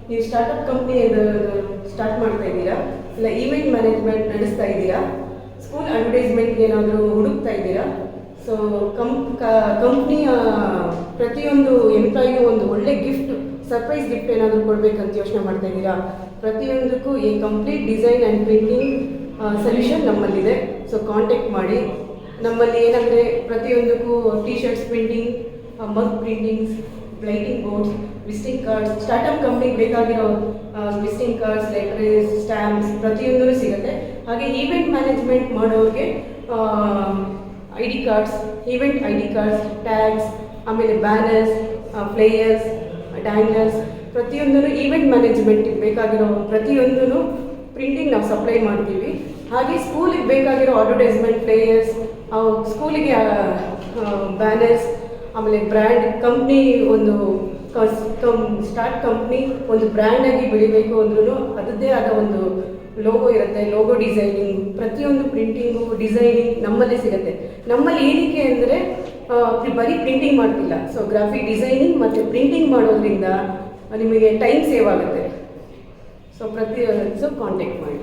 ನೀವು startup company start ಮಾಡ್ತಾ ಇದ್ದೀರಾ, ಇಲ್ಲ ಈವೆಂಟ್ ಮ್ಯಾನೇಜ್ಮೆಂಟ್ ನಡೆಸ್ತಾ ಇದ್ದೀರಾ, ಸ್ಕೂಲ್ ಅಡ್ವರ್ಟೈಸ್ಮೆಂಟ್ಗೆ ಏನಾದರೂ ಹುಡುಕ್ತಾ ಇದ್ದೀರಾ. ಸೊ ಕಂಪ್ನಿಯ ಪ್ರತಿಯೊಂದು ಎಂಪ್ಲಾಯಿಗೂ ಒಂದು ಒಳ್ಳೆ ಗಿಫ್ಟ್, ಸರ್ಪ್ರೈಸ್ ಗಿಫ್ಟ್ ಏನಾದರೂ ಕೊಡಬೇಕಂತ ಯೋಚನೆ ಮಾಡ್ತಾ ಇದ್ದೀರಾ. ಪ್ರತಿಯೊಂದಕ್ಕೂ ಈ complete design and printing solution ನಮ್ಮಲ್ಲಿದೆ. ಸೊ ಕಾಂಟ್ಯಾಕ್ಟ್ ಮಾಡಿ. ನಮ್ಮಲ್ಲಿ ಏನಂದರೆ ಪ್ರತಿಯೊಂದಕ್ಕೂ T shirts printing, mug printings, lighting boards, visiting cards, startup ಕಂಪ್ನಿಗೆ ಬೇಕಾಗಿರೋ ವಿಸಿಟಿಂಗ್ ಕಾರ್ಡ್ಸ್, ಲೆಟರ್ಸ್, ಸ್ಟ್ಯಾಂಪ್ಸ್ ಪ್ರತಿಯೊಂದೂ ಸಿಗುತ್ತೆ. ಹಾಗೆ ಈವೆಂಟ್ ಮ್ಯಾನೇಜ್ಮೆಂಟ್ ಮಾಡೋರಿಗೆ I D cards, event I D cards, tags, ಆಮೇಲೆ ಬ್ಯಾನರ್ಸ್, ಫ್ಲೇಯರ್ಸ್, ಡ್ಯಾಂಗರ್ಸ್ ಪ್ರತಿಯೊಂದೂ ಈವೆಂಟ್ ಮ್ಯಾನೇಜ್ಮೆಂಟಿಗೆ ಬೇಕಾಗಿರೋ ಪ್ರತಿಯೊಂದೂ ಪ್ರಿಂಟಿಂಗ್ ನಾವು ಸಪ್ಲೈ ಮಾಡ್ತೀವಿ. ಹಾಗೆ ಸ್ಕೂಲಿಗೆ ಬೇಕಾಗಿರೋ ಅಡ್ವರ್ಟೈಸ್ಮೆಂಟ್, ಫ್ಲೇಯರ್ಸ್, ಸ್ಕೂಲಿಗೆ ಬ್ಯಾನರ್ಸ್, ಆಮೇಲೆ ಬ್ರ್ಯಾಂಡ್ ಕಂಪ್ನಿ ಒಂದು ಸ್ಟಾರ್ಟ್ ಕಂಪ್ನಿ ಒಂದು ಬ್ರ್ಯಾಂಡಾಗಿ ಬೆಳಿಬೇಕು ಅಂದ್ರೂ ಅದರದ್ದೇ ಆದ ಒಂದು ಲೋಗೋ ಇರುತ್ತೆ. ಲೋಗೋ ಡಿಸೈನಿಂಗ್ ಪ್ರತಿಯೊಂದು ಪ್ರಿಂಟಿಂಗು, ಡಿಸೈನಿಂಗ್ ನಮ್ಮಲ್ಲೇ ಸಿಗುತ್ತೆ. ನಮ್ಮಲ್ಲಿ ಏನಕ್ಕೆ ಅಂದರೆ ಬರೀ ಪ್ರಿಂಟಿಂಗ್ ಮಾಡ್ತಿಲ್ಲ. ಸೊ ಗ್ರಾಫಿಕ್ ಡಿಸೈನಿಂಗ್ ಮತ್ತು ಪ್ರಿಂಟಿಂಗ್ ಮಾಡೋದ್ರಿಂದ ನಿಮಗೆ ಟೈಮ್ ಸೇವ್ ಆಗುತ್ತೆ. ಸೊ ಕಾಂಟ್ಯಾಕ್ಟ್ ಮಾಡಿ.